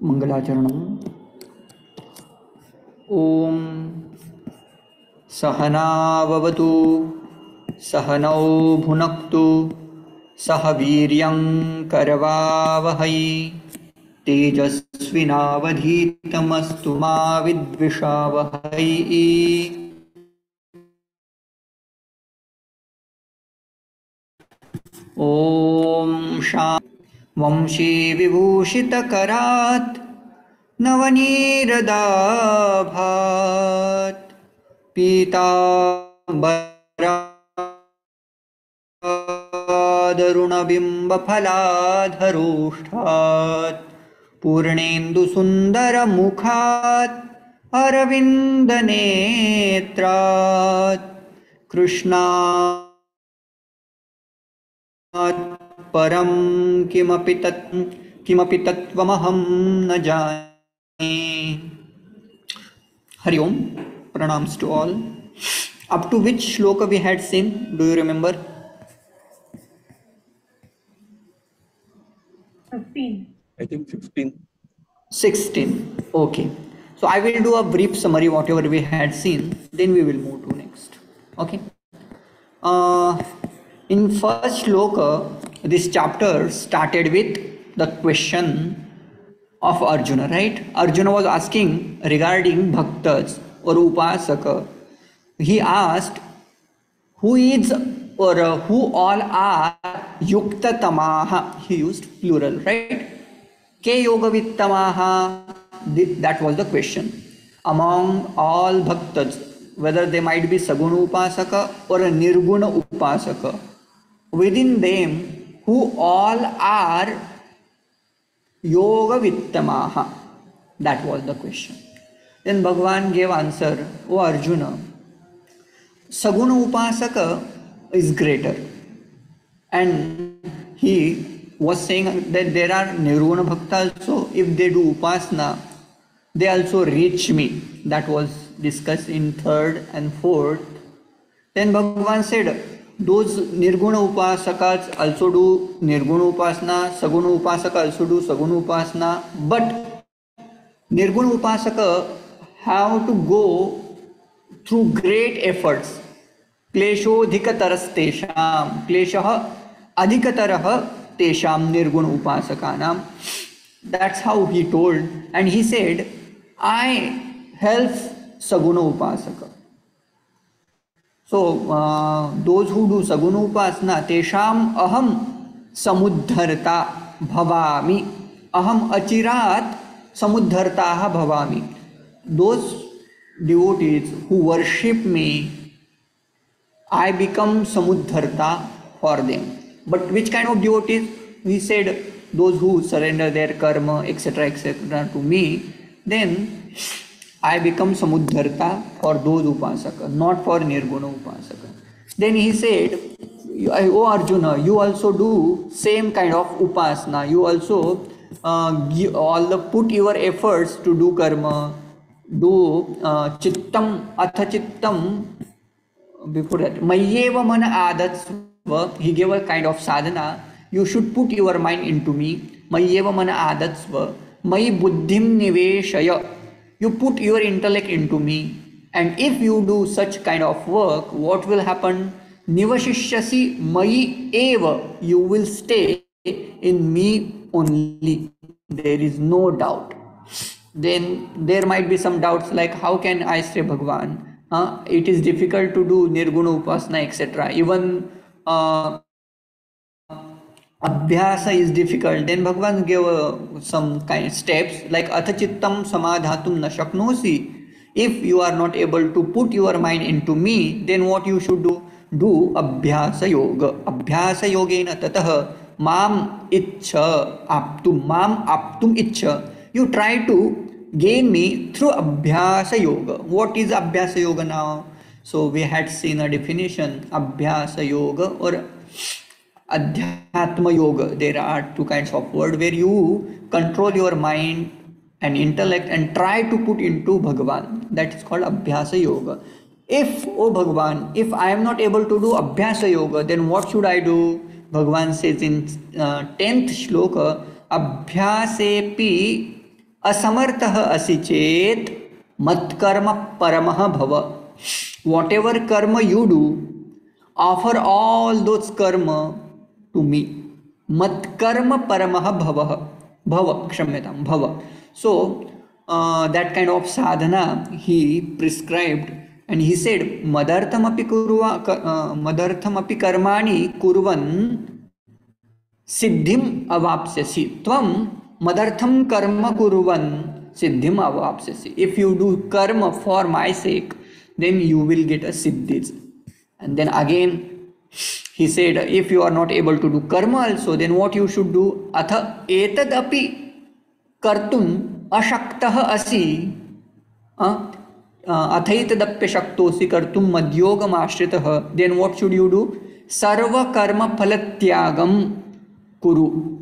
मंगलाचरणम्। ओम सहनाववतु सहनौ भुनक्तु सह वीर्यं करवावहै तेजस्विनावधीतमस्तु मा विद्विषावहै। ओम शांति। वंशी विभूषितकरात् नवनीरदाभात् पीताम्बरादरुणबिम्बफलाधरोष्ठात् पूर्णेन्दुसुन्दरमुखात् अरविन्दनेत्रात् कृष्णात् परं किमपि तत्त्वमहं न जाने। Hari Om, pranams to all. Up to which shloka we had seen? Do you remember? 15. I think 16. 16. Okay. So I will do a brief summary whatever we had seen. Then we will move to next. Okay. In first shloka, this chapter started with the question of Arjuna, right? Arjuna was asking regarding bhaktas or upasaka. He asked, who is or who all are yukta tamaha? He used plural, right? Ke yoga vittamaha? That was the question. Among all bhaktas, whether they might be saguna upasaka or a nirguna upasaka, within them, who all are yoga vittamaha? That was the question. Then Bhagavan gave answer, O Arjuna, saguna upasaka is greater. And he was saying that there are nirguna bhakta also, if they do upasana, they also reach me. That was discussed in third and fourth. Then Bhagavan said, those nirguna upasakas also do nirguna upasana, saguna upasaka also do saguna upasana, but nirguna upasaka have to go through great efforts. Kleshodhikatarastesham, kleshah adhikatarah tesham nirguna upasakanam. That's how he told. And he said, I help saguna upasaka. So, those who do saguna upasana, tesham aham samudharta bhavami. Aham achirat samudhartaha bhavami. Those devotees who worship me, I become samudharta for them. But which kind of devotees? He said, those who surrender their karma, etc., etc. to me, then I become samudharta for those upasaka, not for nirguna upasaka. Then he said, O Arjuna, you also do same kind of upasana. You also put your efforts to do karma, do chittam, atha chittam. Before that, mayyeva mana adatsva. He gave a kind of sadhana. You should put your mind into me. Mayyeva mana adatsva. Mayi buddhim niveshaya. You put your intellect into me. And if you do such kind of work, what will happen? Nivashishyasi mayi eva. You will stay in me only. There is no doubt. Then there might be some doubts like, how can I say Bhagavan? It is difficult to do nirguna upasana, etc. Even abhyasa is difficult. Then Bhagavan gave some kind of steps like athachittam samadhatum na shaknosi. If you are not able to put your mind into me, then what you should do? Do abhyasa yoga. Abhyasa yogena tatah mam itcha aptum. Mam aptum itcha. You try to gain me through abhyasa yoga. What is abhyasa yoga now? So we had seen a definition, abhyasa yoga or adhyatma yoga. There are two kinds of word where you control your mind and intellect and try to put into Bhagavan. That is called abhyasa yoga. If, oh Bhagavan, if I am not able to do abhyasa yoga, then what should I do? Bhagavan says in 10th shloka, abhyasepi असमर्थः असि चेत मत्कर्म परमः भव. Whatever karma you do, offer all those karma to me. Matkarma paramah bhavah. Bhava, kshamyatam, bhava. So, that kind of sadhana he prescribed, and he said, madartham api karmani kurvan siddhim avapsyasi. Tvam madartham karma kurvan siddhim avapsyasi. If you do karma for my sake, then you will get a siddhis. And then again he said, if you are not able to do karma also, then what you should do? Atha etadapi kartum ashaktah asi. Athaitadapya shaktosi kartum madhyogam ashritah. Then what should you do? Sarva karma phalatyagam kuru.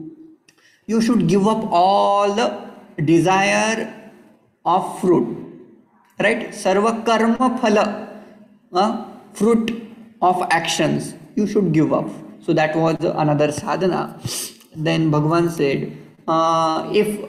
You should give up all the desire of fruit. Right? Sarva karma phala, fruit of actions, you should give up. So that was another sadhana. Then Bhagavan said, if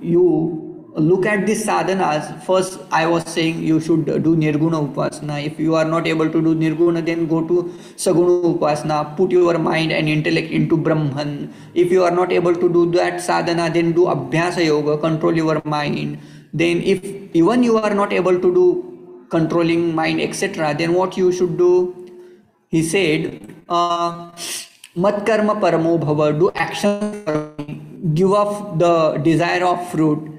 you look at these sadhanas, first I was saying you should do Nirguna Upasana. If you are not able to do Nirguna, then go to Saguna Upasana. Put your mind and intellect into Brahman. If you are not able to do that sadhana, then do Abhyasa Yoga, control your mind. Then if even you are not able to do controlling mind, etc., then what you should do? He said, mat karma paramo bhava, do action, give up the desire of fruit.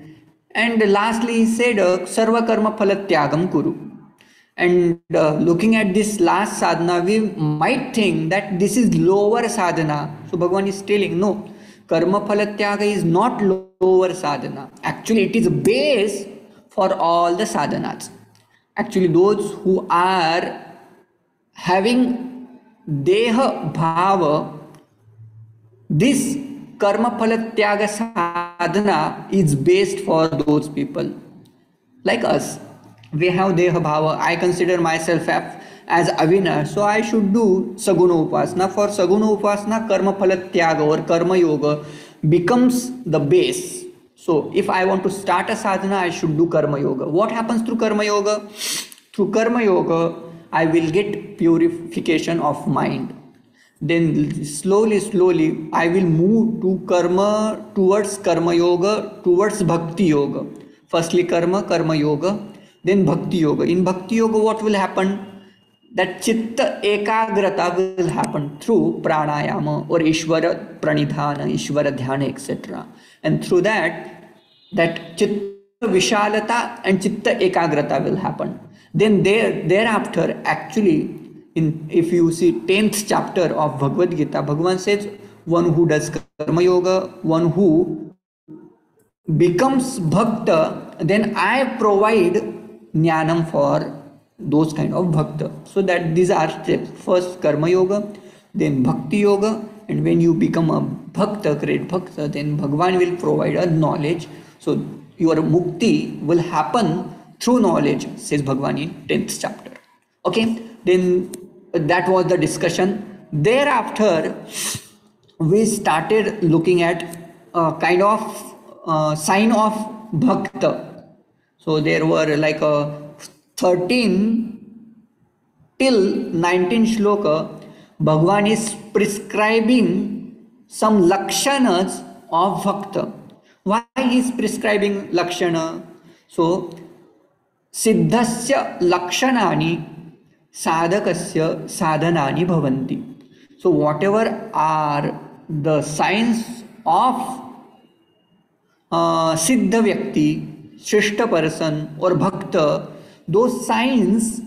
And lastly he said, sarva karma phalatyagam kuru. And looking at this last sadhana, we might think that this is lower sadhana. So Bhagavan is telling, no, karma phalatyaga is not lower sadhana. Actually, it is a base for all the sadhanas. Actually, those who are having deha bhava, this karma phalatyaga sadhana is based for those people. Like us, we have deha bhava. I consider myself as Avinash, so I should do Saguna Upasana. For Saguna Upasana, karma phalatyaga or karma yoga becomes the base. So if I want to start a sadhana, I should do karma yoga. What happens through karma yoga? Through karma yoga, I will get purification of mind. Then slowly I will move to karma, towards karma yoga, towards bhakti yoga. Firstly karma yoga, then bhakti yoga. In bhakti yoga, what will happen? That chitta ekagrata will happen through pranayama or Ishvara pranidhana, Ishvara dhyana, etc. And through that chitta vishalata and chitta ekagrata will happen. Then thereafter, actually, if you see 10th chapter of Bhagavad Gita, Bhagavan says, one who does karma yoga, one who becomes bhakta, then I provide jnanam for those kind of bhakta. So that these are steps. First karma yoga, then bhakti yoga, and when you become a bhakta, great bhakta, then Bhagavan will provide a knowledge. So your mukti will happen through knowledge, says Bhagavan in 10th chapter. Okay, then that was the discussion. Thereafter, we started looking at a kind of sign of bhakta. So there were like 13 till 19 shloka. Bhagavan is prescribing some lakshanas of bhakta. Why he is prescribing lakshana? So siddhasya lakshanani sadhakasya sadhanani bhavanti. So whatever are the signs of siddha vyakti, shrishta person or bhakta, those signs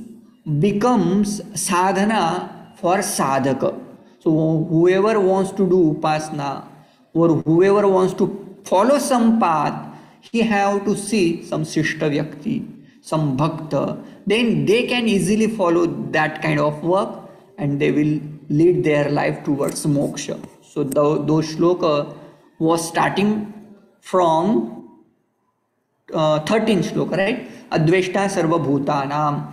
becomes sadhana for sadhaka. So whoever wants to do upasana or whoever wants to follow some path, he have to see some shrishta vyakti, some bhakta. Then they can easily follow that kind of work and they will lead their life towards moksha. So those shloka was starting from 13 shloka, right? Adveshta sarva bhutanam.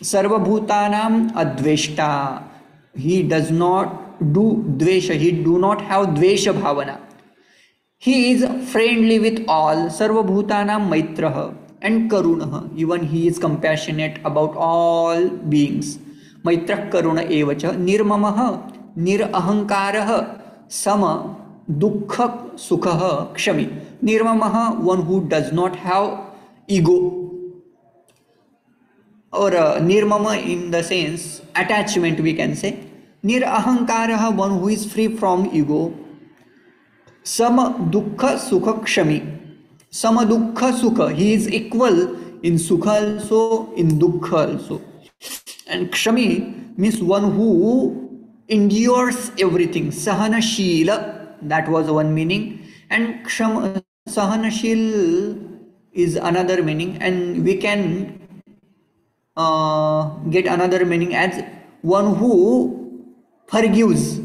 Sarva bhutanam adveshta. He does not do dvesha. He do not have dvesha bhavana. He is friendly with all, Sarvabhutanam Maitrah, and Karunah. Even he is compassionate about all beings. Maitrah Karuna Evacha, Nirmamah, Nirahankarah, Sama, Dukkha Sukha, Kshami. Nirmamah, one who does not have ego, or nirmama in the sense attachment, we can say. Nirahankarah, one who is free from ego. Sama dukkha sukha kshami. Sama dukkha sukha. He is equal in sukha also, in dukkha also. And kshami means one who endures everything. Sahanashila, that was one meaning. And sahanashil is another meaning. And we can get another meaning as one who forgives,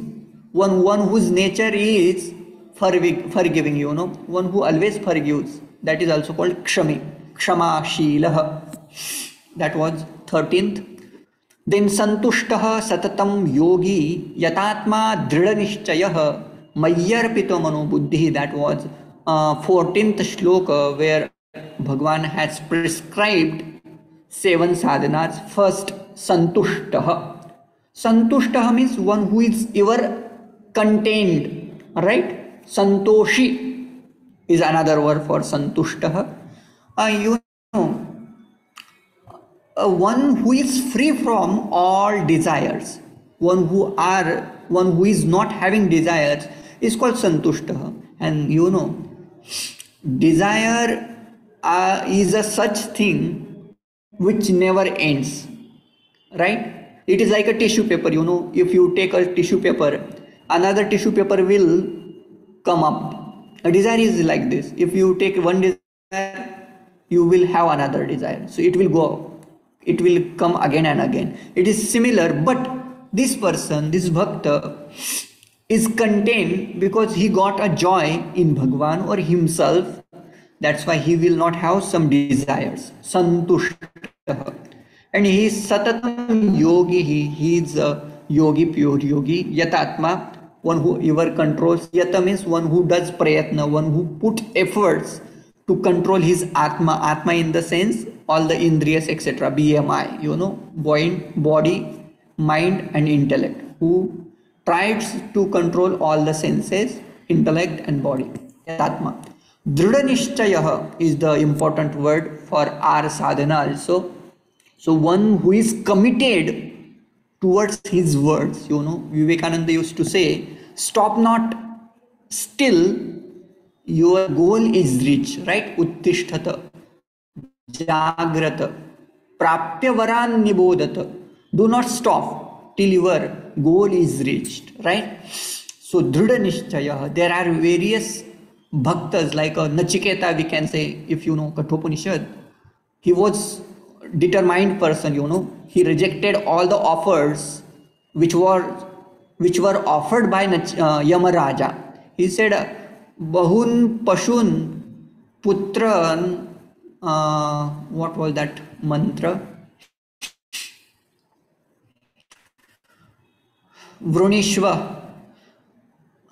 one whose nature is forgiving, one who always forgives. That is also called kshami, kshamashilah. That was 13th. Then santushtah satatam yogi yatatma dridhanishchayah mayyarpito mano buddhi. That was 14th shloka, where Bhagwan has prescribed 7 sadhanas. First, santushtah. Santushtah means one who is ever contained, right? Santoshi is another word for santushtah. You know, one who is free from all desires, one who is not having desires is called santushtah. And desire is a such thing which never ends, right? It is like a tissue paper. If you take a tissue paper, another tissue paper will come up. A desire is like this. If you take one desire, you will have another desire, so it will go, it will come again and again. It is similar, but this person, this bhakta, is contained because he got a joy in Bhagwan or himself. That's why he will not have some desires. Santushtah. And he is satatam yogi. He is a yogi, pure yogi. Yatatma, one who ever controls. Yata means one who does prayatna, one who put efforts to control his atma. Atma in the sense all the indriyas, etc. BMI, body, mind and intellect. Who tries to control all the senses, intellect and body. Yatatma. Dridhanishchayah is the important word for our sadhana also. So one who is committed towards his words. Vivekananda used to say, stop not still, your goal is reached, right? Uttishtata, jagrata, praptya varan nibodata. Do not stop till your goal is reached, right? So dridhanishchayah, there are various bhaktas like Nachiketa, we can say. If you know Kathopanishad, he was determined person. He rejected all the offers which were offered by Yamaraja. He said, bahun pashun putran, what was that mantra? Vrunishva.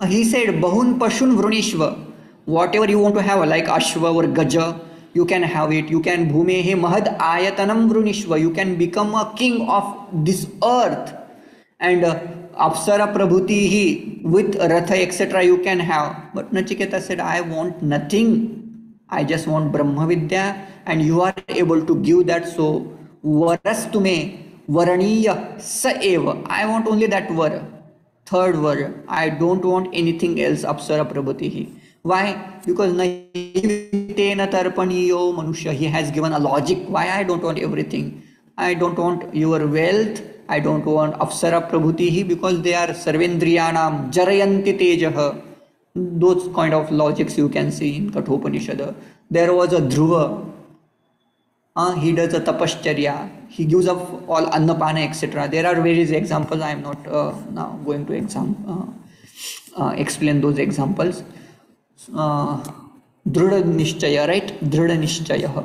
He said, bahun pashun vrunishva. Whatever you want to have, like ashva or gaja, you can have it. You can bhumehe mahad ayatanam vrunishva. You can become a king of this earth. And apsara prabhutihi with ratha, etc. you can have. But Nachiketa said, I want nothing. I just want Brahma Vidya, and you are able to give that. So varastume varaniya sa eva. I want only that vara. Third vara. I don't want anything else. Apsara prabhutihi. Why? Because naivitena tarpaniyo manusya. He has given a logic. Why I don't want everything? I don't want your wealth. I don't want apsara prabhutihi, because they are sarvendriyanam jarayanti tejah. Those kind of logics you can see in Kathopanishad. There was a Dhruva. He does a tapascharya. He gives up all annapana, etc. There are various examples. I am not now going to explain those examples. Dhrida nishchaya, right? Dhrida nishchaya.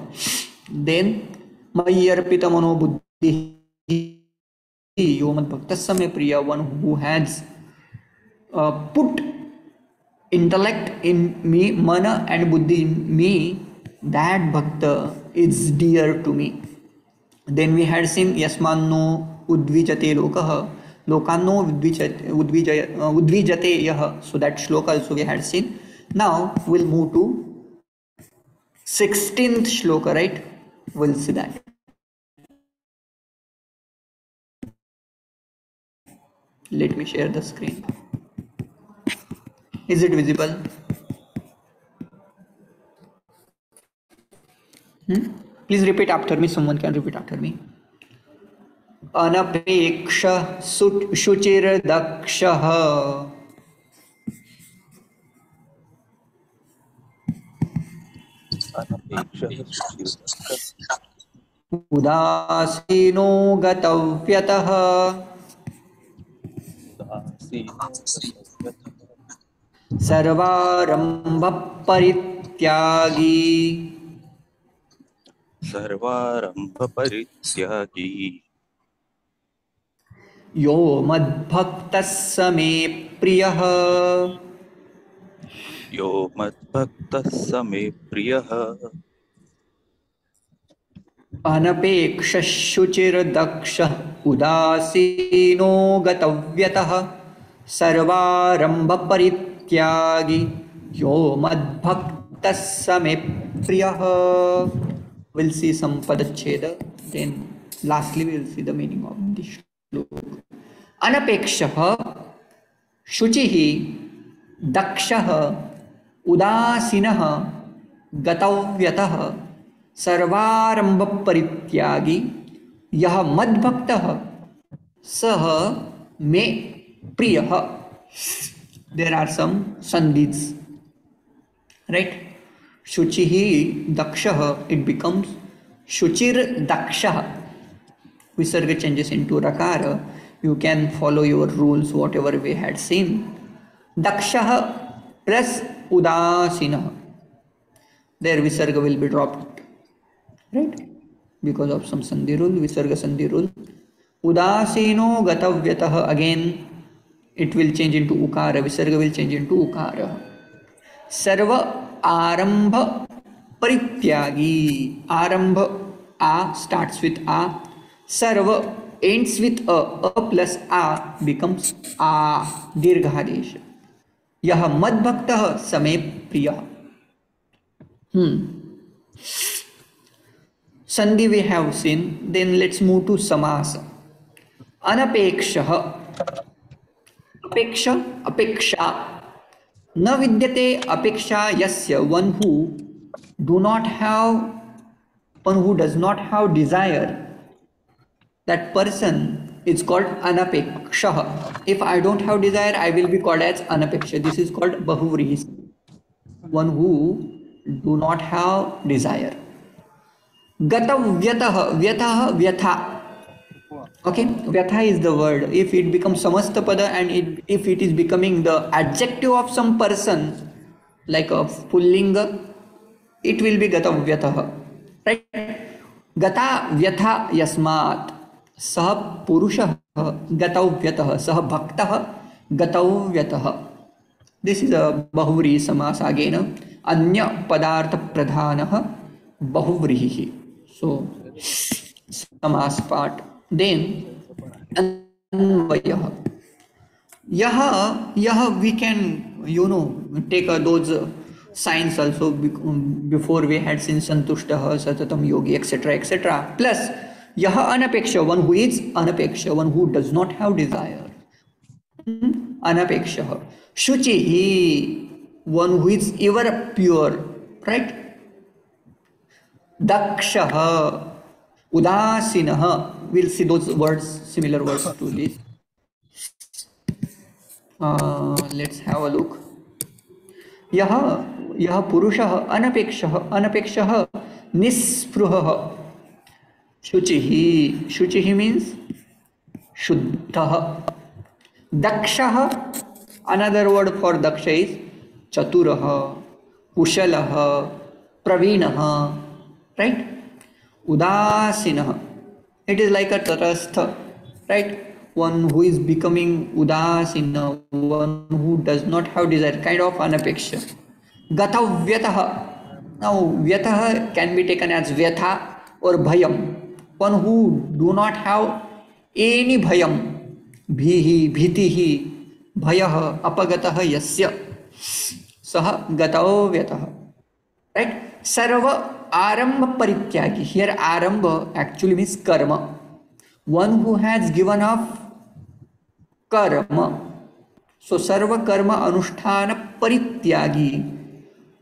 Then mayyarpita mano buddhi yomad bhaktasya me priya, one who has put intellect in me, mana and buddhi in me, that bhakta is dear to me. Then we had seen yasmanno udvijate lokah, lokanno udvijate yah. So that shloka also we had seen. Now we'll move to 16th shloka, right? We'll see that. Let me share the screen. Is it visible? Please repeat after me. Someone can repeat after me. अनपेक्ष शुचिर्दक्षः उदासीनो गतव्यतः सर्वारंभ परित्यागी यो मद्भक्तः स मे प्रियः अनपेक्षः शुचिर्दक्षः उदासीनो गतव्यतः सर्वारंभ परित्यागी यो मद्भक्तः स मे प्रियः. We'll see some padacheda, then lastly we'll see the meaning of this shloka. Anapekshah शुचिः दक्षः उदासीनः गतव्यतः सर्वारंभ परित्यागी यः मद्भक्तः सः मे प्रियः. There are some sandhis, right? शुचिः दक्षः, it becomes शुचिर दक्षः. Visarga changes into rakara. You can follow your rules whatever we had seen. Dakshah plus udasinah. There visarga will be dropped, right? Because of some sandhi rule, visarga sandhi rule. Udasino gatavyatah, again it will change into ukara. Visarga will change into ukara. Sarva arambha parityagi. Arambha, a starts with a. Sarva ends with a plus a becomes a, dirghadesh. Yah madbhaktah same priyah. Sandhi we have seen. Then let's move to samasa. Anapekshah. Apeksha, apeksha. न विद्यते अपेक्षा यस्य, one who does not have desire, that person is called anapeksha. If I don't have desire, I will be called as anapeksha. This is called bahuvrihi, one who do not have desire. Gatavyatah, vyatah, vyatha. Okay, vyatha is the word. If it becomes samastapada and if it is becoming the adjective of some person, like a pullinga, it will be gata vyatah. Right? Gata vyatha yasmat. Sah purushah gata vyatah. Sah bhaktah gata vyatah. This is a bahuvri samasa again. Anya padartha pradhanah bahuvrihi. So, samas part. Then अन्वयः. यह we can take those signs also. Before we had seen santushtah, satatam yogi, etc., etc. Plus यह अनपेक्ष, one who is अनपेक्ष, one who does not have desire. अनपेक्षः. शुचिः, one who is ever pure, right? dakshah. Udasinah. We'll see those words, similar words to this. Let's have a look. यह पुरुषः अनपेक्षः निस्पृहः. शुचिः means शुद्धः. dakshah, another word for daksha is chaturah, kushalah, pravinah, right? Udasinah, it is like a tatastha, right? one who is becoming udasina, one who does not have desire, kind of anapeksha. Gata vyataha. Now vyataha can be taken as vyatha or bhayam. One who do not have any bhayam. Bhihi, bhitihi, bhayah, apagataha yasya. Saha gatao vyataha. Right? Sarva arambha parityagi. Here arambha actually means karma. One who has given up karma. So sarva karma anusthana parityagi.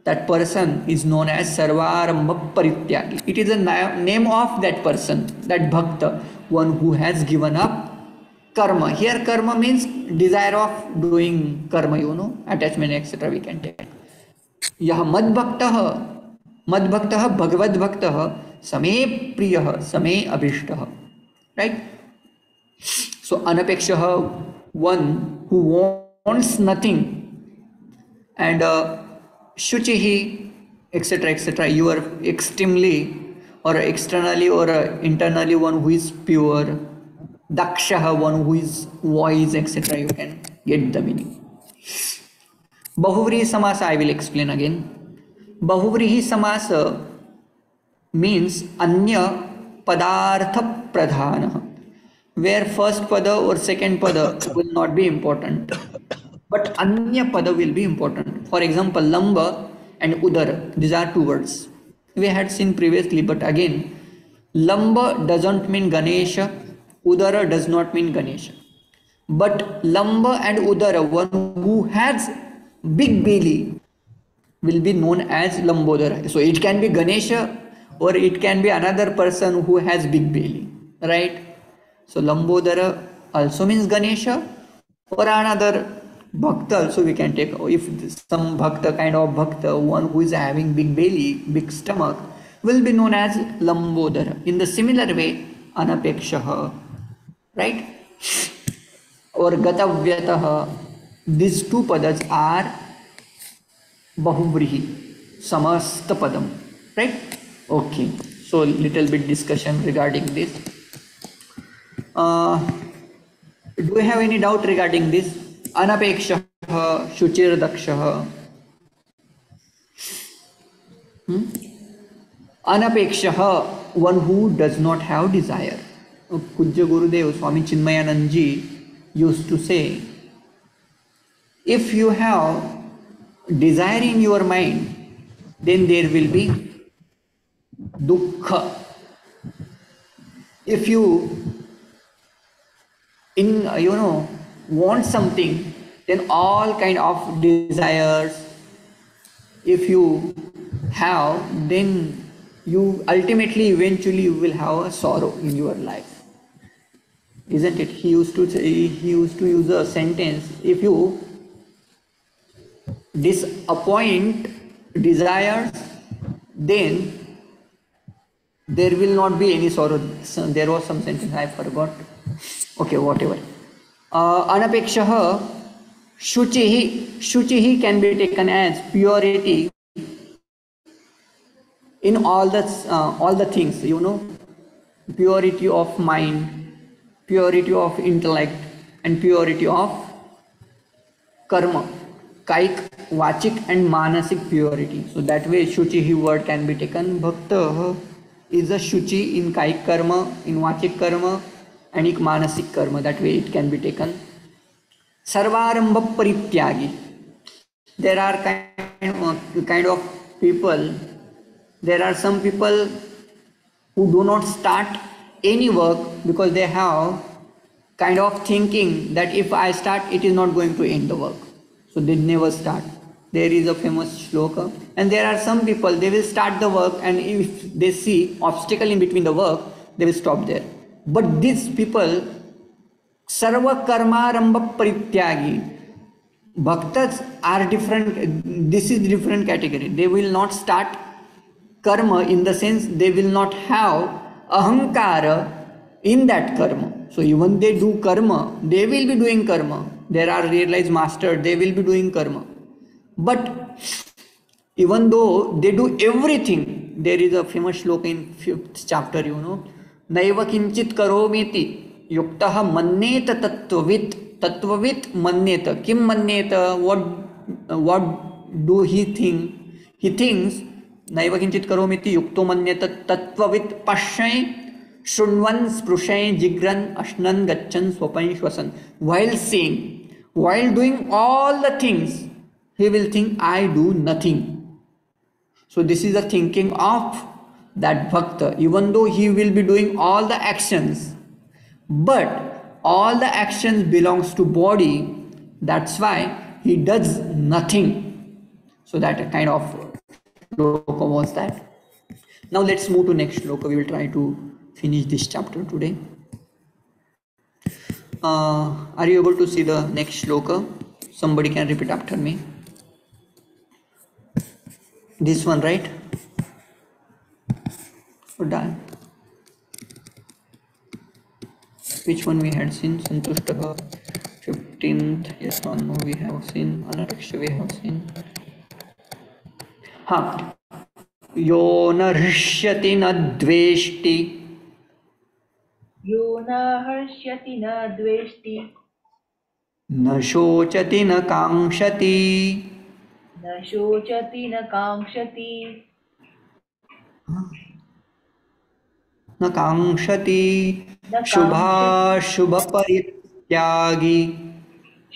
That person is known as sarvarambha parityagi. It is a name of that person, that bhakta, one who has given up karma. Here karma means desire of doing karma, attachment, etc. we can take. Yah madbhaktah bhagavad bhaktah same priyah same abhishtah. Right? So anapekshaha, one who wants nothing, and shuchihi, etc., etc. You are extremely or externally or internally one who is pure. Dakshaha, one who is wise, etc. You can get the meaning. Bahuvrihi samasa, I will explain again. Bahuvrihi samasa means anya padartha pradhana, where first pada or second pada will not be important, but anya pada will be important. For example, lamba and udara, these are two words we had seen previously, but again, lamba doesn't mean Ganesha, udara does not mean Ganesha, but lamba and udara, one who has big belly, will be known as lambodara. So it can be Ganesha or it can be another person who has big belly, right? So lambodara also means Ganesha, or another bhakta also we can take. If some bhakta, kind of bhakta, one who is having big belly, big stomach, will be known as lambodara. In the similar way, anapekshaha, right? Or gatavyataha. These two padas are bahuvrihi, samasta padam, right? Okay, so little bit discussion regarding this. Do you have any doubt regarding this? Anapekshaha, shuchir dakshaha. Anapekshaha, one who does not have desire. Pujya Gurudev Swami Chinmayanandji used to say, if you have desire in your mind, then there will be dukkha. If you want something, then all kind of desires, if you have, then you ultimately eventually you will have a sorrow in your life, isn't it? He used to use a sentence, if you disappoint desires, then there will not be any sorrow. So there was some sentence I forgot. Okay, whatever. Anapekshaha, shuchihi can be taken as purity in all the things, purity of mind, purity of intellect, and purity of karma, kaik, vachik, and manasik purity. So that way shuchihi word can be taken. Bhakta is a shuchi in kaik karma, in vachik karma, and in manasik karma. That way it can be taken. Sarvarambha parityagi. There are kind of people. There are some people who do not start any work because they have kind of thinking that if I start, it is not going to end the work. So they never start. There is a famous shloka. And there are some people, they will start the work, and if they see obstacle in between the work, they will stop there. But these people, sarva karma rambha parityagi, bhaktas are different. This is different category. They will not start karma in the sense they will not have ahankara in that karma. So even they do karma, they will be doing karma. There are realized masters, they will be doing karma. But even though they do everything, there is a famous shloka in 5th chapter, Naiva kinchit karomiti युक्तः मन्येत तत्त्ववित्. तत्त्ववित् मन्येत. किं मन्येत? what do he think? He thinks नैव किंचित करोमि इति युक्तो मन्येत तत्त्ववित् पश्यन् शृण्वन् स्पृशन् जिघ्रन् अश्नन् गच्छन् स्वपन् श्वसन्. While seeing, while doing all the things, he will think I do nothing. So this is the thinking of that bhakta, even though he will be doing all the actions, but all the actions belongs to body, that's why he does nothing. So that kind of shloka was that. Now let's move to next shloka. We will try to finish this chapter today. Are you able to see the next shloka? Somebody can repeat after me. This one, right? Or done? Which one we had seen? Santushtaka, 15th. Yes or no? We have seen. Anaraksha we have seen. यो न हृष्यति न द्वेष्टि. यो न हर्ष्यति न द्वेष्टि. न शोचति न काङ्क्षति. न शोचति न काङ्क्षति. न काङ्क्षति. शुभाशुभ परित्यागी.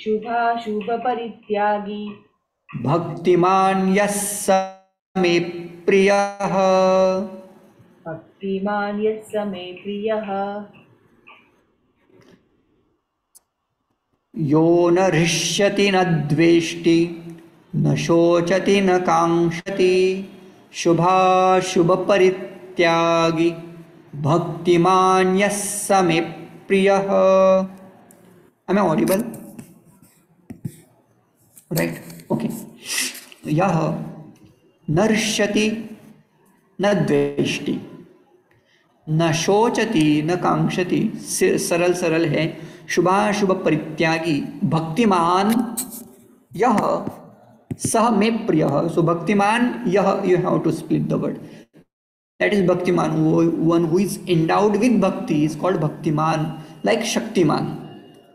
शुभाशुभ परित्यागी. भक्तिमान् यः स मे प्रियः. भक्तिमान् यः स मे प्रियः. यो न हृष्यति न द्वेष्टि. न शोचति न काङ्क्षति. शुभाशुभ परित्यागी. भक्तिमान् यः स मे प्रियः. Am I audible? Right? Okay. यह न हृष्यति न द्वेष्टि न शोचति न कांक्षति. सरल सरल है. शुभाशुभ परित्यागी. भक्तिमान यह सह मे प्रियः. सो भक्तिमान यह, you have to split the word. That is Bhaktiman. One who is endowed with bhakti is called Bhaktiman, like Shaktiman.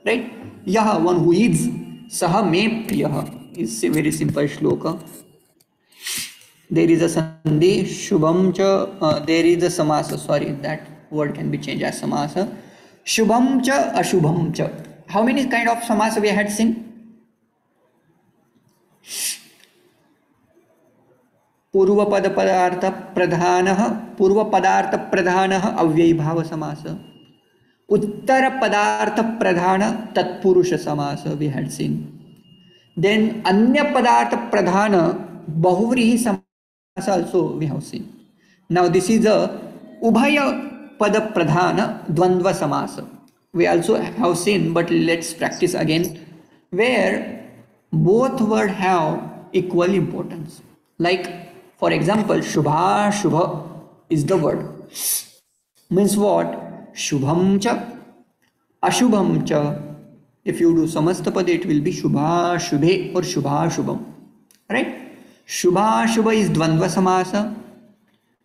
Right? Yah, one who is. Saha me priyah is a very simple shloka. There is a sandhi. Shubham cha. There is a samasa. Sorry, that word can be changed as samasa. Shubham cha ashubham cha. How many kind of samasa we had seen? पूर्वपद पदार्थ प्रधानः. पूर्वपदार्थ प्रधानः अव्ययीभाव समास. उत्तर पदार्थ प्रधान तत्पुरुष समास we had seen. Then अन्य पदार्थ प्रधान बहुव्रीहि समास also we have seen. Now this is a ubhaya pada pradhana dvandva samasa. We also have seen, but let's practice again, where both words have equal importance. Like for example, Shubha Shubha is the word. Means what? Shubham cha, Ashubham cha. If you do Samastapad, it will be Shubha Shubhe or Shubha Shubham. Right? Shubha Shubha is Dvandva Samasa.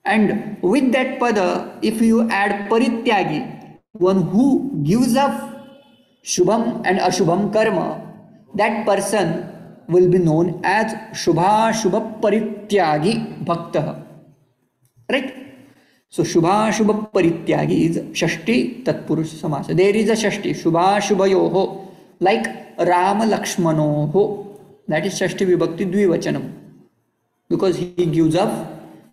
And with that pada, if you add Parityagi, one who gives up Shubham and Ashubham karma, that person will be known as Shubha Shubha Parityagi Bhaktah. Right? So Shubha Shubha Parityagi is Shashti Tatpurush Samasa. There is a Shashti, Shubha Shubhayoho, like Rama Lakshmanoho. That is Shashti Vibhakti Dvivachanam. Because he gives up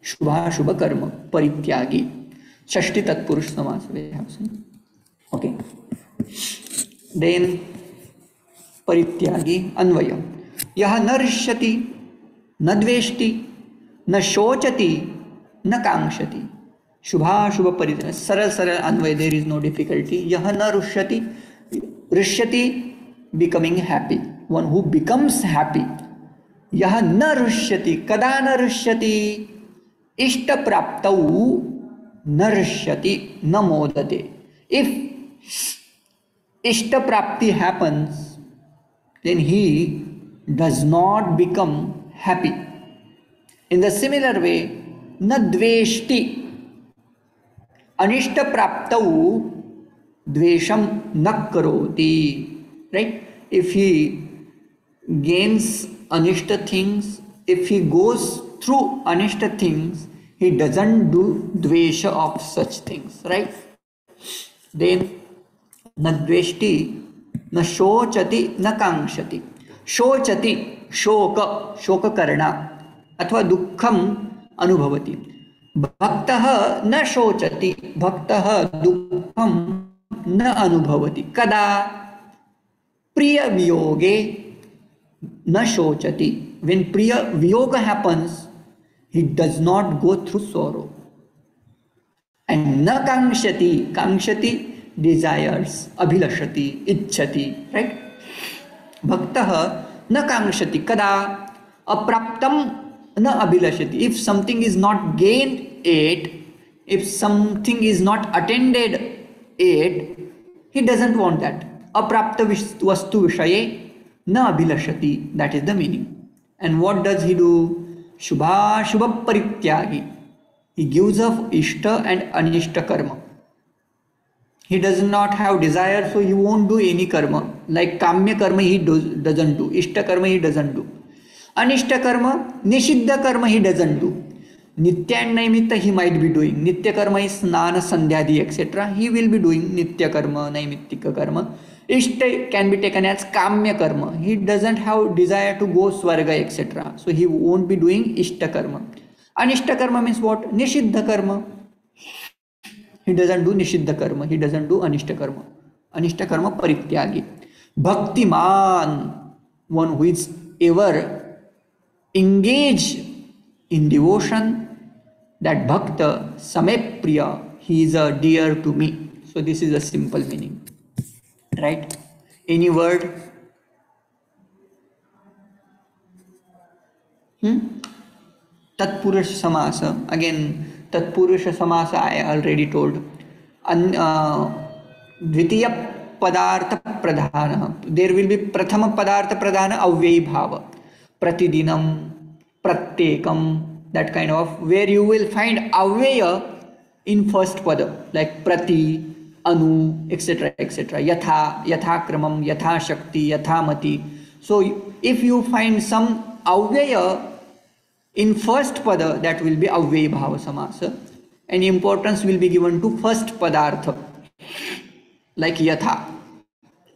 Shubha Shubha Karma, Parityagi. Shashti Tatpurush Samasa we have seen. Okay. Then Parityagi Anvaya. यह न हृष्यति न द्वेष्टि न शोचति न कांक्षति. शुभाशुभ परित्यागी. सरल सरल अन्वय. There is no difficulty. यह न हृष्यति. हृष्यति becoming happy, one who becomes happy. यह न हृष्यति. कदा न हृष्यति? इष्ट प्राप्तौ न हृष्यति न मोदते. इफ इष्ट प्राप्ति happens, then he does not become happy. In the similar way, na dveshti. Anishta praptau dvesham na karoti. Right? If he gains anishta things, if he goes through anishta things, he doesn't do dvesha of such things. Right? Then न द्वेष्टि न शोचति न कांक्षति. शोचति शोक शोक करना अथवा दुःखम अनुभवति. भक्तः न शोचति भक्तः दुःखम न अनुभवति. कदा? प्रिय वियोगे न शोचति. When priya viyoga happens, he does not go through sorrow. And na kankshati, kankshati desires, abhilashati, ichchati, right? Bhaktah na kankshati. Kada? Apraptam na abhilashati. If something is not gained yet, if something is not attended yet, he doesn't want that. Aprapta vastu vishaye na abhilashati. That is the meaning. And what does he do? Shubha shubha parityagi. He gives up ishta and anishta karma. He does not have desire, so he won't do any karma. Like kamya karma he doesn't do. Ishta karma he doesn't do. Anishta karma, nishiddha karma he doesn't do. Nitya and Naimitta he might be doing. Nitya karma is snana, sandhyadi, etc. He will be doing Nitya karma, Naimittika karma. Ishta can be taken as kamya karma. He doesn't have desire to go swarga, etc. So he won't be doing Ishta karma. Anishta karma means what? Nishiddha karma. He doesn't do nishiddha karma. He doesn't do anishta karma. Anishta karma parityagi. Bhaktiman, one who is ever engaged in devotion, that bhakta same priya, he is a dear to me. So this is a simple meaning. Right? Any word? Tatpurusha samasa. Again, Tatpurusha samasa I already told. Dvitiya padartha pradhana. There will be prathama padartha pradhana avyayi bhava. Pratidinam, pratyekam, that kind of, where you will find avyaya in first pada, like prati, anu, etc., etc. Yatha, yathakramam, yatha shakti, yathamati. So if you find some avyaya in first pada, that will be avyayi bhava samasa, and importance will be given to first padartha, like yatha,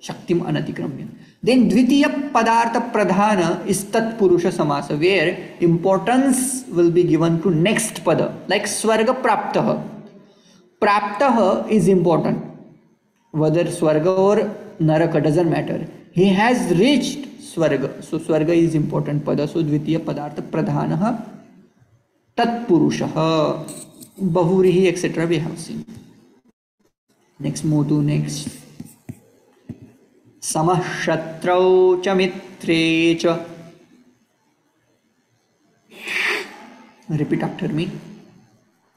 shaktim anatikramya. Then dvitiya padartha pradhana is tatpurusha samasa, where importance will be given to next pada, like swarga praptaha. Praptaha is important. Whether swarga or naraka doesn't matter. He has reached swarga. So swarga is important pada. So dvitiya padartha pradhanaha tatpurushaha. Bahurihi, etc. we have seen. Next, move to next. Samah shatrau cha mitre cha. Repeat after me.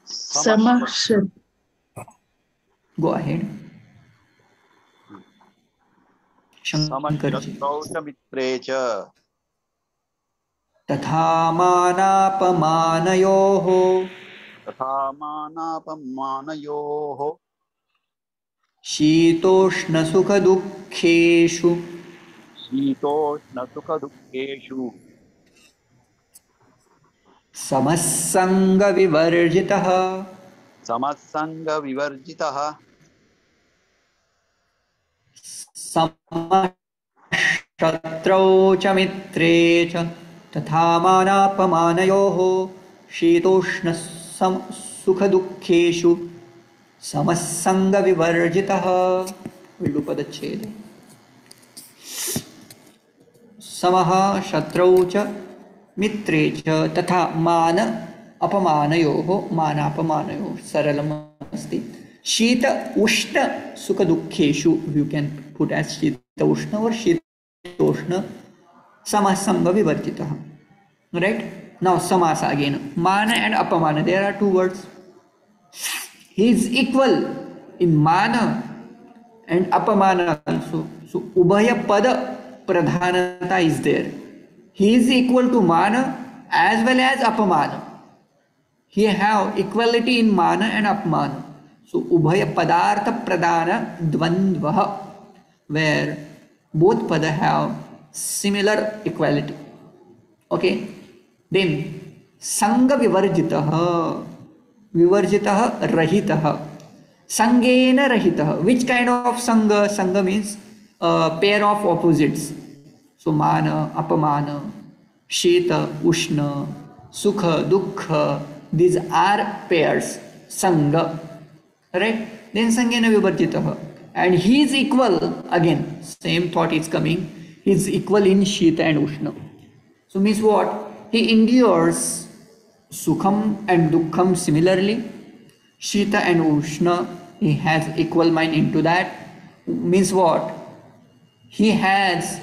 Samah. Go ahead. Shankarji. Samashyatrau cha mitre cha. तथा मानापमानयोः तथा मानापमानयोः शीतोष्णसुखदुःखेषु शीतोष्णसुखदुःखेषु समस्सङ्गविवर्जितः समस्सङ्गविवर्जितः समशत्रौ च मित्रे च तथा मानापमानयोः शीतोष्णसुखदुःखेषु समस्सङ्गविवर्जितः. विलुपदच्छेद. समः शत्रौ च मित्रे च तथा मान अपमानयोः मानापमानयोः सरलम् अस्ति. शीत उष्ण सुख दुःखेषु, यू कैन पुट एज शीत उष्ण और शीतोष्ण Samsung विवर्जितः. Right? Now samasa again. Mana and apamana, there are two words. He is equal in mana and apamana also. So ubhaya pada pradhanata is there. He is equal to mana as well as apamana. He have equality in mana and apamana. So ubhaya padartha pradana dvandvaha, where both pada have similar equality. Okay, then sanga vivarjitah rahitah, sangena rahitah. Which kind of sanga means a pair of opposites. So mana apamana, shita ushna, sukha dukkha, these are pairs, sanga, right? Then sangena vivarjitah, and he is equal, again same thought is coming, he is equal in shita and ushna. So means what? He endures sukham and dukkham similarly. Shita and ushna, he has equal mind into that. Means what? He has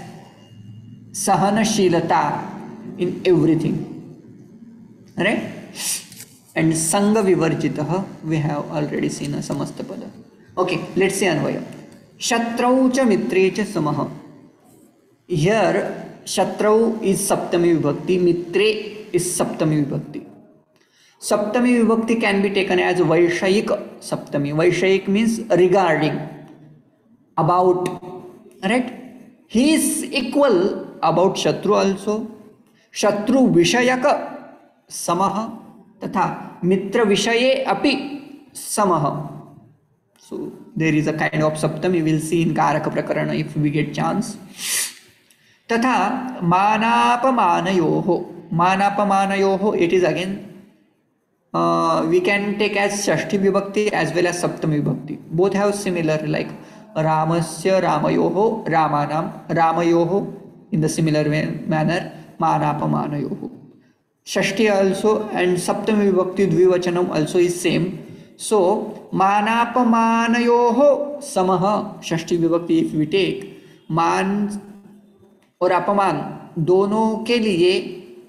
sahanashilata in everything, right? And sanga vivarjitah, we have already seen a samastapada. Okay, let's see anvaya. Shatrau cha mitre cha samaha. Here shatrau is saptami vibhakti, mitre is saptami vibhakti. Saptami vibhakti can be taken as vaishayik saptami. Vaishayik means regarding, about, right? He is equal about shatru also. Shatru vishayaka samaha तथा मित्र विषये अपि समः. So there is a kind of saptam, we will see in Karaka Prakarana if we get chance. Tatha manapamanayoho, it is again we can take as shashti vibhakti as well as saptami vibhakti. Both have similar, like ramasya ramayoho, ramayoho in the similar manner, manapamanayoho. Shashti also and saptami vibhakti dvivachanam also is same. So manapamanayoho samaha, shashti vibhakti if we take, मान और अपमान दोनों के लिए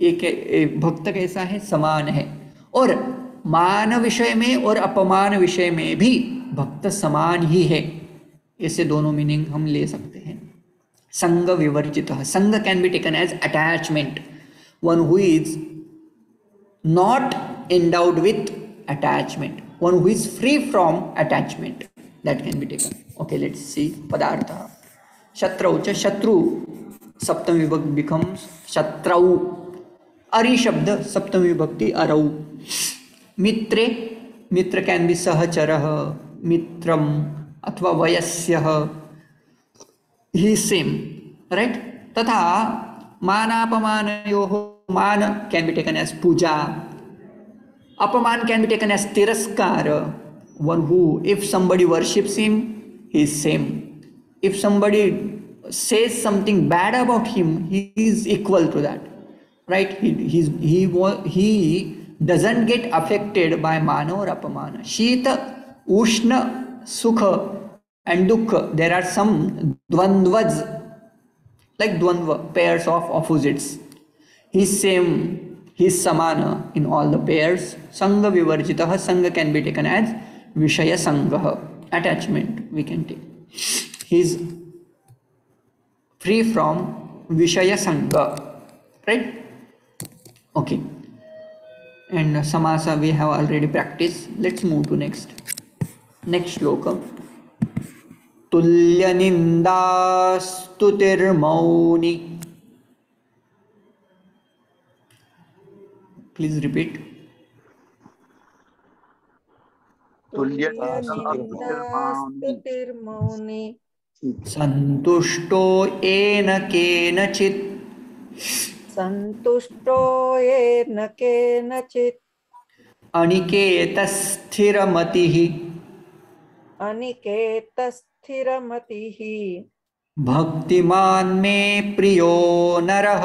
एक भक्त कैसा है, समान है. और मान विषय में और अपमान विषय में भी भक्त समान ही है. ऐसे दोनों मीनिंग हम ले सकते हैं. संग विवर्जितः, संग can be taken as attachment, one who is not endowed with attachment, one who is free from attachment, that can be taken. Okay, let's see padartha. Shatrau cha, shatru saptami vibhakti becomes shatrau. Ari shabda saptami vibhakti arau. Mitre, mitra can be sahacharah, mitram athva vayasyah, he is same, right? Tatha manapamanayoho, man can be taken as puja, apaman can be taken as tiraskara, one who, if somebody worships him, he is same. If somebody says something bad about him, he is equal to that, right? He doesn't get affected by mana or apamana. Shita, ushna, sukha and dukkha, there are some dvandvas, like dvandva, pairs of opposites. He is same, he is samana in all the pairs. Sanga vivarjitah, sanga can be taken as vishaya sangah, attachment we can take. He is free from vishaya sangha, right? Okay. And samasa we have already practiced. Let's move to next shloka. Tulya nindastutir mauni. Please repeat. तुल्यनिन्दास्तुतिर्मौनि संतुष्टो येन केनचित्, सन्तुष्टो येन केनचित्, अनिकेतस्थिरमतिः, अनिकेतस्थिरमतिः, भक्तिमान् मे प्रियो नरः,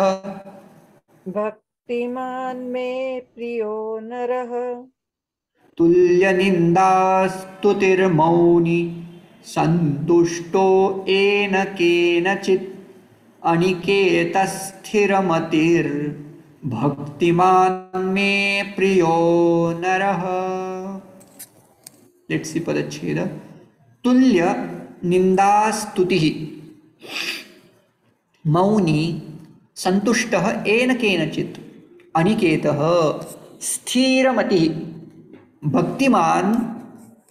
भक्तिमान् मे प्रियो नरः. तुल्यनिन्दास्तुतिर्मौनि सन्तुष्टो येन केनचित्, अनिकेतस्थिरमतिर्भक्तिमान् मे प्रियो नरः. Let's see padacheda. तुल्य निन्दास्तुतिः, मौनी संतुष्टः येन केनचित्, अनिकेतः स्थिरमतिः, भक्तिमान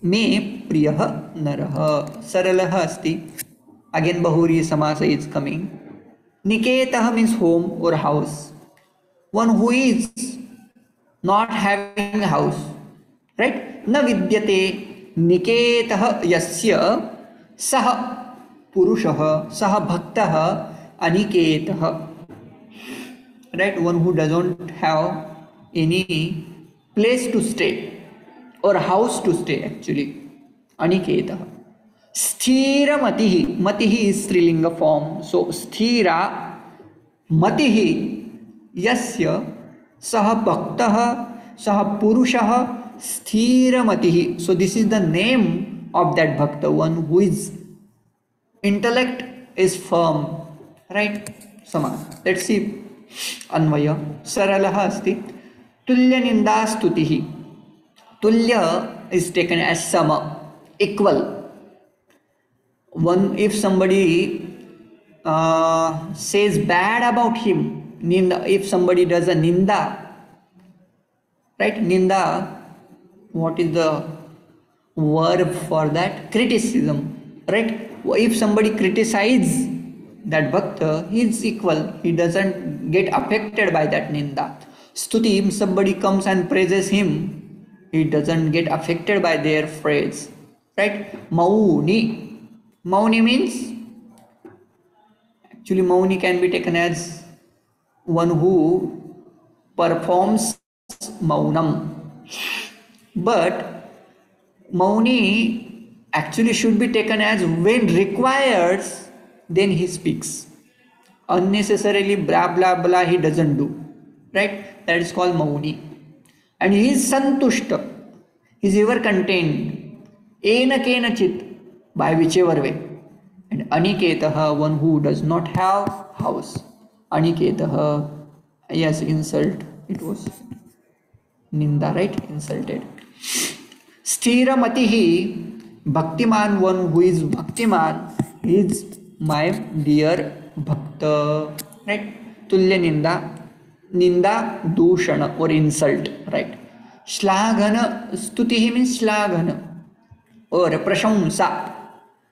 मे प्रियः नरः. सरलः अस्ति. Again Bahuri Samasa is coming. Niketah means home or house. One who is not having a house. Right? Na vidyate niketah yasya sah purushah sah bhaktah aniketah. Right? One who doesn't have any place to stay or house to stay actually. Aniketah. Sthira matihi. Matihi is Strilinga form. So sthira matihi yasya saha bhaktaha saha purushaha sthira matihi. So this is the name of that bhakta, one who is intellect is firm. Right? Sama. Let's see. Anvaya. Saralaha asti. Tulya ninda stutihi. Tulya is taken as sama, equal. One, if somebody says bad about him, ninda, if somebody does a ninda, right? Ninda, what is the verb for that? Criticism, right? If somebody criticizes that bhakta, he is equal. He doesn't get affected by that ninda. Stuti, if somebody comes and praises him, he doesn't get affected by their praise, right? Mauni. Mauni means, actually Mauni can be taken as one who performs Maunam. But Mauni actually should be taken as when requires, then he speaks. Unnecessarily blah blah blah he doesn't do. Right? That is called Mauni. And he is Santushta. He is ever contained. Ena kenachit. By whichever way. And Aniketaha, one who does not have house. Aniketaha, yes, insult. It was Ninda, right? Insulted. Sthira matihi, Bhaktiman, one who is Bhaktiman, is my dear Bhakta. Right? Tulya Ninda, Ninda, Dushana or insult. Right? Shlagana, Stutihi means Shlagana or Prashamsa.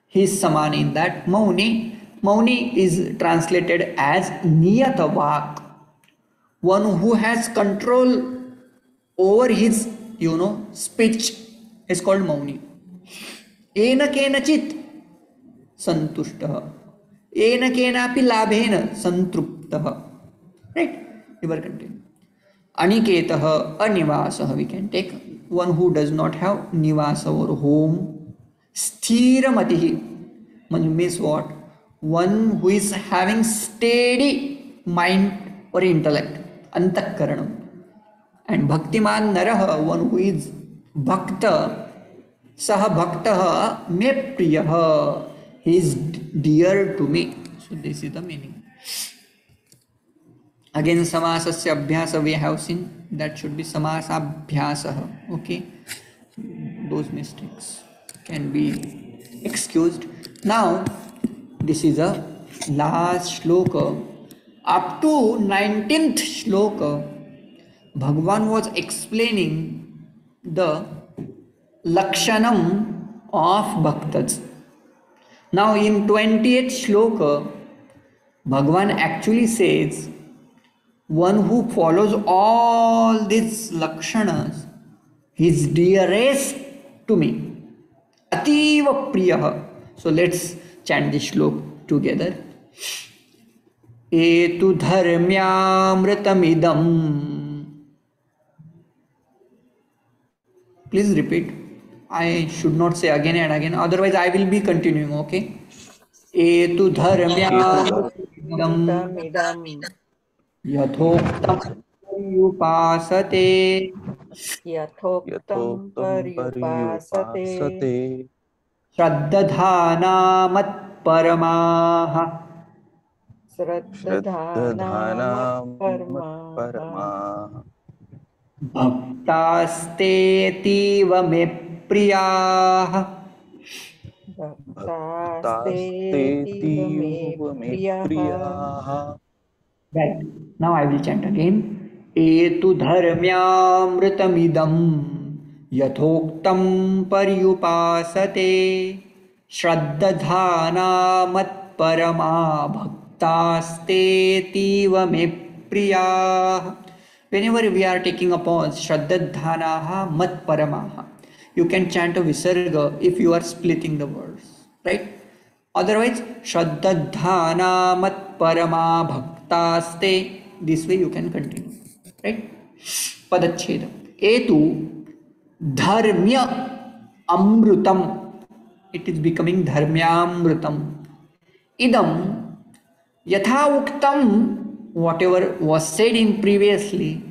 He is saman in that. Mauni. Mauni is translated as Niyatavak. One who has control over his, speech is called Mauni. Ena kenachit santushtah. Ena kenapi labhena santruptah. Right? You are continuing. Aniketah, anivasah we can take. One who does not have nivasa or home. Sthira matihi means what? One who is having steady mind or intellect. Antakaranam. And Bhaktiman Naraha, one who is Bhakta, Saha Bhaktaha me Priyaha. He is dear to me. So this is the meaning. Again, Samasasya Abhyasa we have seen. That should be Samasabhyasaha. Okay. Those mistakes can be excused. Now, this is a last shloka. Up to 19th shloka, Bhagavan was explaining the lakshanam of bhaktas. Now, in 20th shloka, Bhagavan actually says, one who follows all these lakshanas, he is dearest to me. Ativa Priyaha. So let's chant this shlok together. Etu dharmyamritamidam. Please repeat. I should not say again and again. Otherwise I will be continuing. Okay. Etu dharmyamritamidam. Tamidam Yathoktam upasate. Yathoktam paryupasate Shraddhanamat paramaha. Sraddhanamat Shraddhanam paramaha Bhaktastetiva me priyaha. Bhaktastetiva me priyaha. Right. Now I will chant again. Etu dharmyamritamidam यथोक्तं पर्युपासते श्रद्धाना मत्परमा भक्तास्तेतीव मे प्रियाः. Whenever we are taking a pause, Shraddhanaha Matparamaha. You can chant a Visarga if you are splitting the words, right? Otherwise, Shraddhana Matparama Bhaktaste. This way you can continue, right? Padacheda. Etu Dharmya Amrutam. It is becoming Dharmyamrutam. Idam Yatha Uktam. Whatever was said in previously,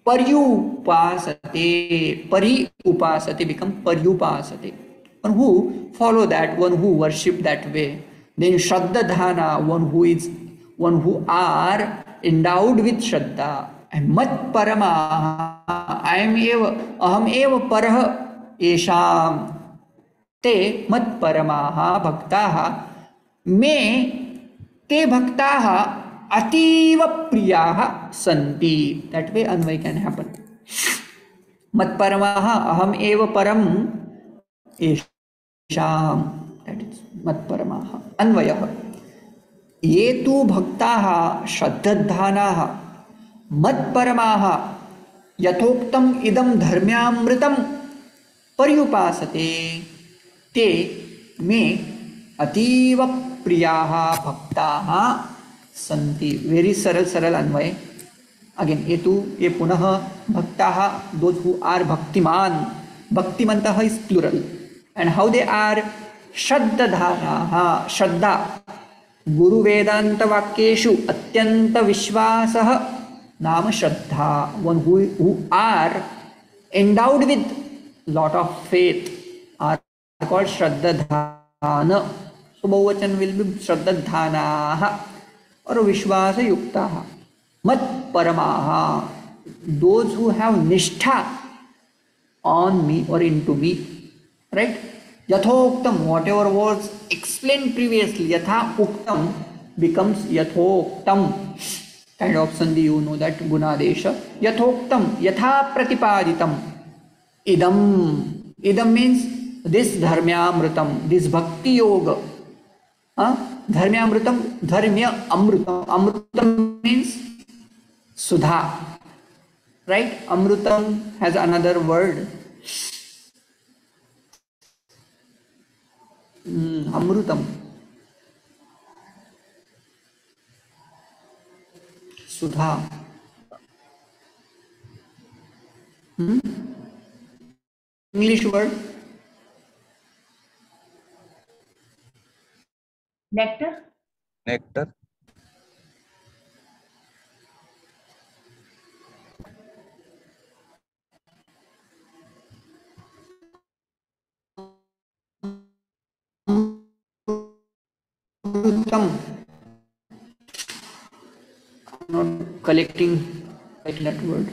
paryupasate, pari-upasate become paryupasate. One who follow that, one who worship that way. Then Shraddhadhana, one who are endowed with Shraddha. And Mat Parama, Aham eva Parah Esham. Te Mat Paramaha Bhaktaha Me Te Bhaktaha Ativa Priyaha Santi. That way Anvay can happen. Mat Paramaha Aham eva Param Esham. That is Mat Paramaha. Anvayaha. Ye tu Bhaktaha Shraddhadhanaha Mat Paramaha Yathoktam Idam Dharmyamritam Paryupasate Te Me Ativa Priyaha Bhaktaha Santi. Very saral Anvay. Again, ye punah bhaktaha, those who are bhaktiman. Bhaktimantaha is plural. And how they are? Shraddhadhanaha, Shraddha. Guru Vedanta Vakyeshu Atyanta Vishwasaha Nama Shraddha. One who are endowed with lot of faith are called Shraddhadhana. So Bahuvachan will be Shraddhadhanaha or Vishwasa Yuktaha. Mat Paramaha, those who have Nishtha on me or into me, right? Yathoktam, whatever was explained previously, Yatha Uktam becomes Yathoktam. Kind of Sandhi, you know that Gunadesha. Yathoktam, Yatha Pratipaditam. Idam means this Dharmyamritam, this Bhakti Yoga. Dharmyamritam, Dharmya Amrutam. Amrutam means Sudha. Right? Amrutam has another word. Amrutam. Sudha. English word? Nectar? Nectar. Amrutam. I'm not collecting that word.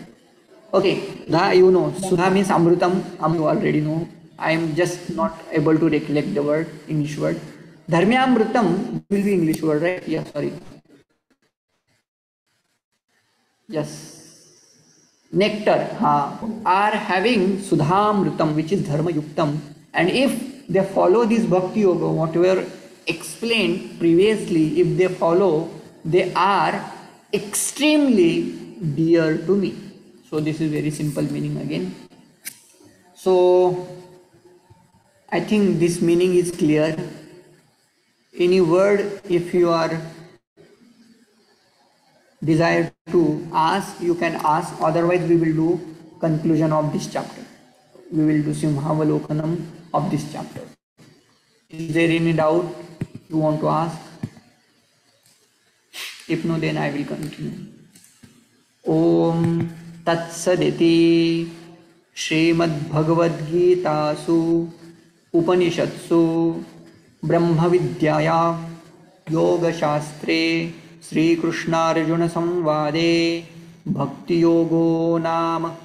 Okay, Dha, you know. Sudha means Amrutam. You already know. I am just not able to recollect the word, English word. Dharmyamrutam will be English word, right? Yeah, sorry. Yes. Nectar are having Sudhamrutam, which is Dharma Yuktam. And if they follow this Bhakti Yoga, whatever explained previously, if they follow, they are extremely dear to me. So this is very simple meaning again. So I think this meaning is clear. Any word, if you are desired to ask, you can ask. Otherwise, we will do conclusion of this chapter. We will do Simhavalokanam of this chapter. Is there any doubt you want to ask? If no, then I will continue. Om Tat Saditi Srimad Bhagavad Gitasu Upanishadsu Brahma Vidyaya Yoga Shastre Sri Krishna Arjuna Samvade Bhakti Yogo Nam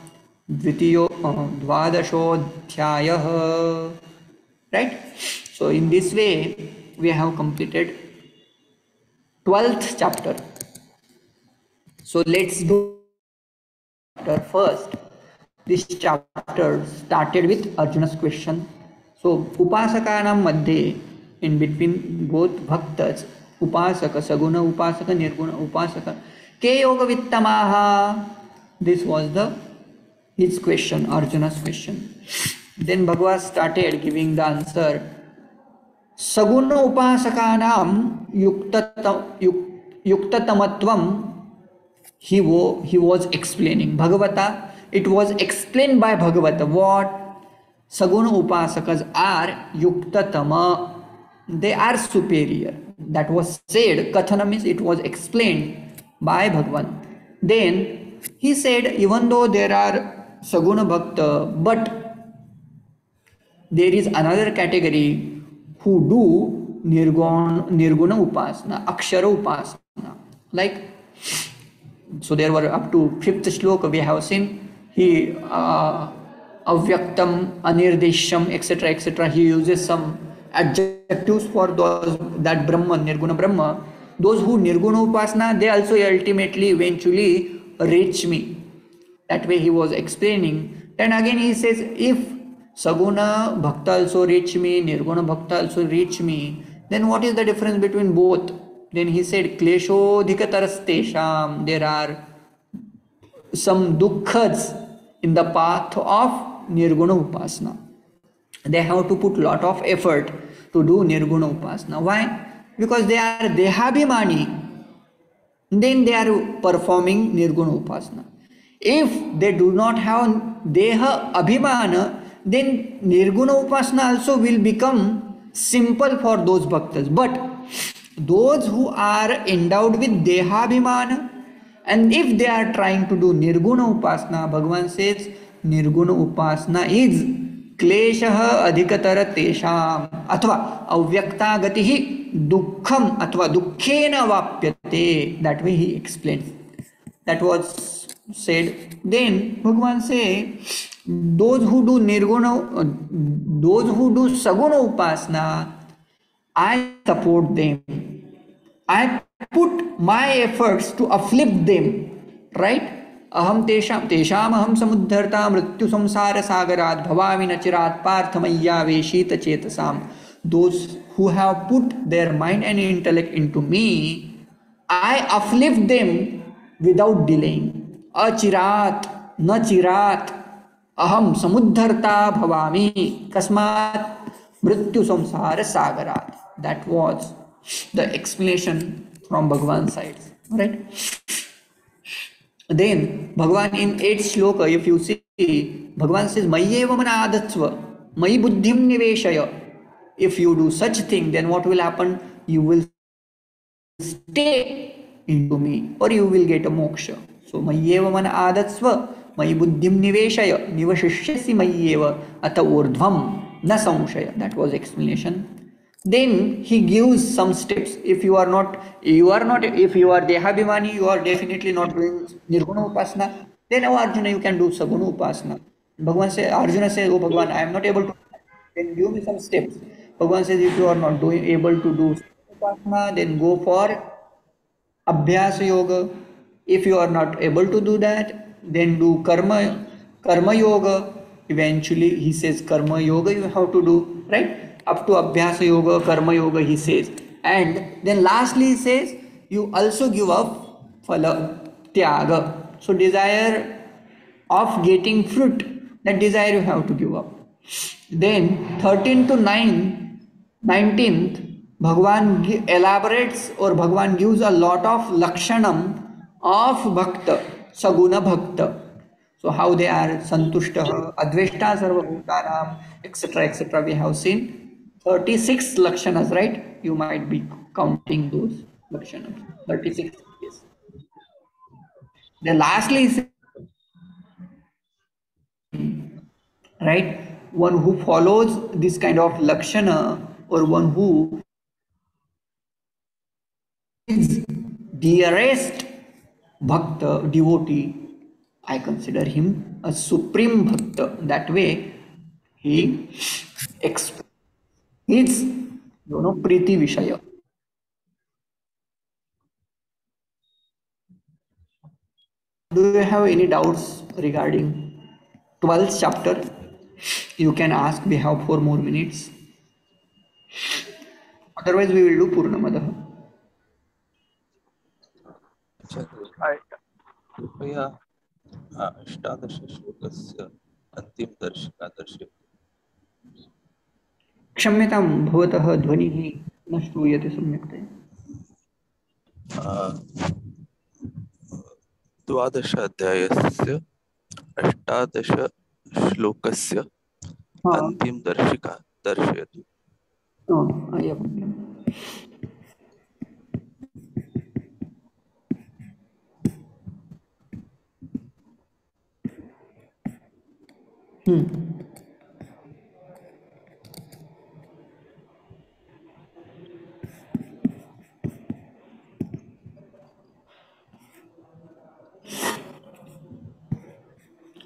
Dvadashodhyayah. Right? So in this way we have completed 12th chapter. So let's do chapter first. this chapter started with Arjuna's question. So upasakanam madhye, in between both bhaktas, upasaka, saguna upasaka, nirguna upasaka, ke yoga vittamaha. This was the his question, Arjuna's question. Then Bhagavad started giving the answer. Saguna upasakanam yuktatamatvam. He was explaining Bhagavata. It was explained by Bhagavata what Saguna upasakas are yuktatama. They are superior. That was said. Kathana means it was explained by Bhagavan. Then he said, even though there are Saguna Bhakta, but there is another category who do Nirguna Upasana, Akshara Upasana. Like, so there were up to 5th shloka we have seen, he avyaktam, anirdesham, etc., etc. He uses some adjectives for those, that Brahman, Nirguna Brahma. Those who Nirguna Upasana, they also ultimately, eventually reach me. That way he was explaining. Then again he says, if Saguna Bhakta also reach me, Nirguna Bhakta also reach me, then what is the difference between both? Then he said, Kleshodhikatarastesham, there are some dukkhads in the path of Nirguna Upasana. They have to put lot of effort to do Nirguna Upasana. Why? Because they are Dehabhimani. Then they are performing Nirguna Upasana. If they do not have Deha Abhimana, then Nirguna Upasana also will become simple for those bhaktas. But those who are endowed with Dehabhimana, and if they are trying to do Nirguna Upasana, Bhagavan says Nirguna Upasana is Kleshaha Adhikatara Tesham Athva Avyakta Gatihi Dukkham Athva Dukkhena Vapyate. That way he explains. That was said. Then Bhagavan say, those who do Saguna Upasana, I support them. I put my efforts to uplift them. Right? Aham tesham aham samudharta mrityu samsara sagarat bhavami nachirat parthamayya veshita chetasam. Those who have put their mind and intellect into me, I uplift them without delaying. Achirat, nachirat, aham samudharta bhavami kasmat mrityu samsara sagarat. That was the explanation from Bhagavan's side. Right? Then Bhagavan in 8th shloka, if you see, Bhagavan says, Mayyeva mana adatsva, Mayi buddhim niveshaya. If you do such thing, then what will happen? You will stay into me, or you will get a moksha. So Mayyeva mana adatsva, Mayi buddhim niveshaya, nivashishyasi Mayyeva ata urdhvam na samshaya. That was explanation. Then he gives some steps. If you are Dehabhimani, you are definitely not doing Nirguna Upasana. Then, oh Arjuna, you can do Saguna Upasana. Arjuna says, oh Bhagavan, I am not able to. Then give me some steps. Bhagavan says, if you are not able to do Upasana, then go for Abhyasa Yoga. If you are not able to do that, then do Karma Yoga. Eventually, he says Karma Yoga you have to do, right? Up to Abhyasa Yoga, Karma Yoga, he says. And then lastly he says, you also give up Phala Tyaga. So desire of getting fruit, that desire you have to give up. Then 13 to 19th, Bhagavan elaborates, or Bhagavan gives a lot of Lakshanam of Bhakta, Saguna Bhakta. So how they are Santushtaha, Adveshta Sarva Bhutanam, etc., etc. we have seen. 36 Lakshanas, right? You might be counting those Lakshanas. 36, yes. Then lastly, right? One who follows this kind of Lakshana, or one who is dearest Bhakta, devotee, I consider him a supreme Bhakta. That way, he expresses his, Priti Vishaya. Do you have any doubts regarding 12th chapter. You can ask. We have 4 more minutes. Otherwise, we will do Purnamadah. अच्छा कृपया अष्टादशश्लोकस्य अन्तिमदर्शिका दर्शयतु। क्षम्यतां भवतः ध्वनिः न श्रूयते सम्यक्तया। द्वादश अध्यायस्य 18 श्लोकस्य हाँ अन्तिमदर्शिका दर्शयतु। आया।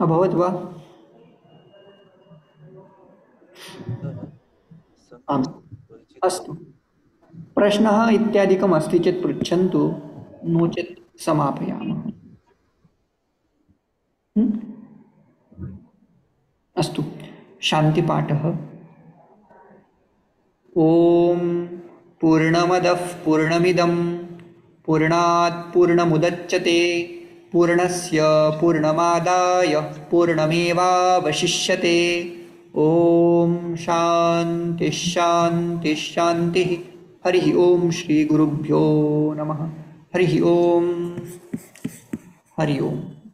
अभवत् वा? आम् अस्तु। प्रश्नः इत्यादिकम् अस्ति चेत् पृच्छन्तु, नो चेत् समापयामः। अस्तु, शान्तिपाठः। ॐ पूर्णमदः पूर्णमिदं पूर्णात् पूर्णमुदच्यते पूर्णस्य पूर्णमादाय पूर्णमेवावशिष्यते। ॐ शान्ति शान्ति शान्तिः। हरिः ॐ श्री गुरुभ्यो नमः। हरिः ॐ। हरि ओम्।